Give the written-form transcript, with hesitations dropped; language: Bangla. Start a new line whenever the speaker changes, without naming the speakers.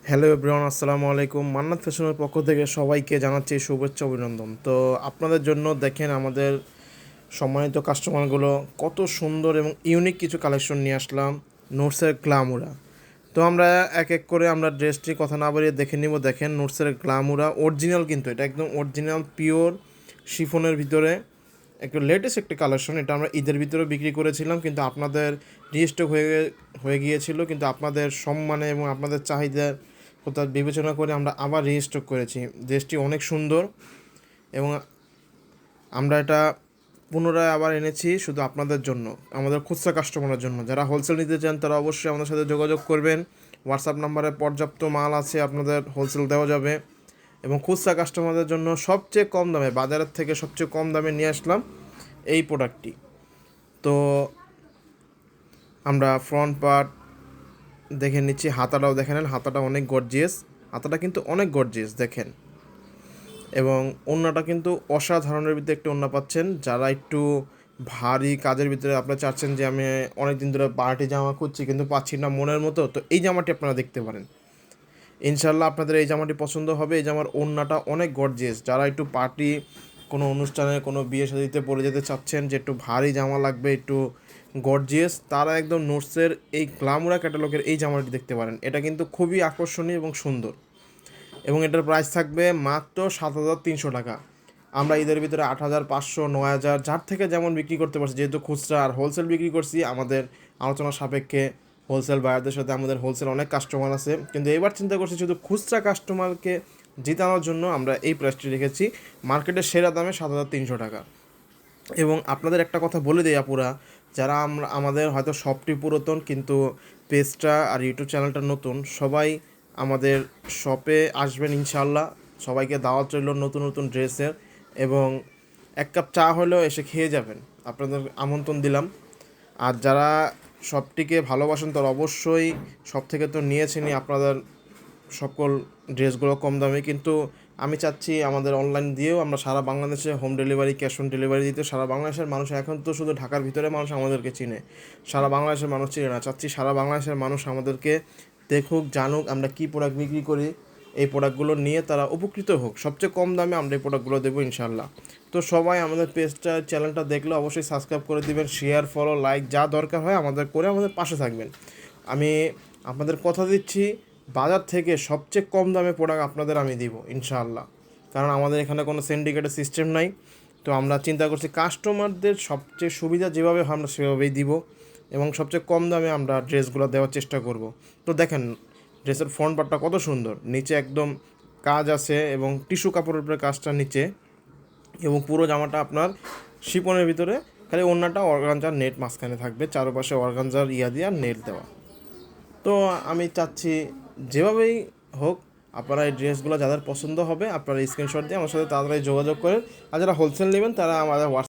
হ্যালো এভরিওয়ান, আসসালামু আলাইকুম। মান্নাত ফ্যাশনের পক্ষ থেকে সবাইকে জানাচ্ছি শুভেচ্ছা অভিনন্দন। তো আপনাদের জন্য দেখেন আমাদের সম্মানিত কাস্টমারগুলো কত সুন্দর এবং ইউনিক কিছু কালেকশন নিয়ে আসলাম নোটসের গ্লামুরা। তো আমরা এক এক করে আমরা ড্রেসটির কথা না বাড়িয়ে দেখে নিব। দেখেন নোটসের গ্লামুরা অরিজিনাল, কিন্তু এটা একদম অরিজিনাল পিওর শিফনের ভিতরে একটু লেটেস্ট একটি কালেকশন। এটা আমরা ঈদের ভিতরে বিক্রি করেছিলাম, কিন্তু আপনাদের রিস্টক হয়ে হয়ে গিয়েছিল, কিন্তু আপনাদের সম্মানে এবং আপনাদের চাহিদার কথা বিবেচনা করে আমরা আবার রিস্টক করেছি। ড্রেসটি অনেক সুন্দর এবং আমরা এটা পুনরায় আবার এনেছি শুধু আপনাদের জন্য, আমাদের খুচরা কাস্টমারের জন্য। যারা হোলসেল নিতে চান তারা অবশ্যই আমাদের সাথে যোগাযোগ করবেন। হোয়াটসঅ্যাপ নাম্বারে পর্যাপ্ত মাল আছে, আপনাদের হোলসেল দেওয়া যাবে। এবং খুচরা কাস্টমারদের জন্য সবচেয়ে কম দামে, বাজারের থেকে সবচেয়ে কম দামে নিয়ে আসলাম এই প্রোডাক্টটি। তো আমরা ফ্রন্ট পার্ট দেখে নিচ্ছি, হাতাটাও দেখে নেন। হাতাটা অনেক গর্জিয়াস, হাতাটা কিন্তু অনেক গর্জিয়াস দেখেন। এবং ওড়নাটা কিন্তু অসাধারণের ভিতরে একটা ওড়না পাচ্ছেন। যারা একটু ভারী কাজের ভিতরে আপনারা চাচ্ছেন যে আমি অনেক দিন ধরে পার্টি জামা খুঁজছি কিন্তু পাচ্ছি না মনের মতো, তো এই জামাটি আপনারা দেখতে পারেন। ইনশাল্লাহ আপনাদের এই জামাটি পছন্দ হবে। এই জামার ওড়নাটা অনেক গর্জিয়াস। যারা একটু পার্টি, কোনো অনুষ্ঠানে, কোনো বিয়ে শাদিতে পরে যেতে চাচ্ছেন যে একটু ভারী জামা লাগবে, একটু গর্জিয়াস, তারা একদম নোটসের এই গ্লামুরা ক্যাটালগের এই জামাটি দেখতে পারেন। এটা কিন্তু খুবই আকর্ষণীয় এবং সুন্দর, এবং এটার প্রাইস থাকবে মাত্র 7,300 টাকা। আমরা ঈদের ভিতরে 8,500, 9,000, যার থেকে যেমন বিক্রি করতে পারছি, যেহেতু খুচরা আর হোলসেল বিক্রি করছি আমাদের আলোচনা সাপেক্ষে। হোলসেল বায়ারদের সাথে আমাদের হোলসেল অনেক কাস্টমার আছে, কিন্তু এবার চিন্তা করছি শুধু খুচরা কাস্টমারকে জিতানোর জন্য আমরা এই প্রাইসটি রেখেছি মার্কেটের সেরা দামে 7,300 টাকা। এবং আপনাদের একটা কথা বলে দিই আপুরা, যারা আমরা আমাদের হয়তো শপটি পুরাতন কিন্তু পেজটা আর ইউটিউব চ্যানেলটা নতুন, সবাই আমাদের শপে আসবেন ইনশাল্লাহ। সবাইকে দাওয়াত রইল নতুন নতুন ড্রেসের, এবং এক কাপ চা হলেও এসে খেয়ে যাবেন, আপনাদের আমন্ত্রণ দিলাম। আর যারা শপটিকে ভালোবাসেন তারা অবশ্যই সব থেকে তো নিয়েছেনই আপনাদের সকল ড্রেসগুলো কম দামে, কিন্তু আমি চাচ্ছি আমাদের অনলাইন দিয়েও আমরা সারা বাংলাদেশে home delivery, cash on delivery দিতে। সারা বাংলাদেশের মানুষ, এখন তো শুধু ঢাকার ভিতরে মানুষ আমাদেরকে চিনে, সারা বাংলাদেশের মানুষ চিনে না। চাচ্ছি সারা বাংলাদেশের মানুষ আমাদেরকে দেখুক, জানুক আমরা কী প্রোডাক্ট বিক্রি করি, এই প্রোডাক্টগুলো নিয়ে তারা উপকৃত হোক। সবচেয়ে কম দামে আমরা এই প্রোডাক্টগুলো দেবো ইনশাল্লাহ। তো সবাই আমাদের পেজটা, চ্যানেলটা দেখলে অবশ্যই সাবস্ক্রাইব করে দিবেন, শেয়ার, ফলো, লাইক যা দরকার হয় আমাদের করে আমাদের পাশে থাকবেন। আমি আপনাদের কথা দিচ্ছি, বাজার থেকে সবচেয়ে কম দামে প্রোডাক্ট আপনাদের আমি দিব ইনশাআল্লাহ। কারণ আমাদের এখানে কোনো সিন্ডিকেটের সিস্টেম নাই। তো আমরা চিন্তা করছি কাস্টমারদের সবচেয়ে সুবিধা যেভাবে হয় আমরা সেভাবেই দিব, এবং সবচেয়ে কম দামে আমরা ড্রেসগুলো দেওয়ার চেষ্টা করব। তো দেখেন ড্রেসের ফ্রন্ট পার্টটা কত সুন্দর, নিচে একদম কাজ আছে এবং টিস্যু কাপড়ের উপরে কাজটা নিচে, এবং পুরো জামাটা আপনার শিপনের ভিতরে, খালি ওড়নাটা অর্গানজার নেট মাঝখানে থাকবে, চারপাশে অর্গানজার ইয়া দিয়ে নেট দেওয়া। তো আমি চাচ্ছি যেভাবেই হোক আপনারা এই ড্রেসগুলো যাদের পছন্দ হবে আপনারা স্ক্রিনশট দিয়ে আমার সাথে তাড়াতাড়ি যোগাযোগ করেন। আর যারা হোলসেল নেবেন তারা আমাদের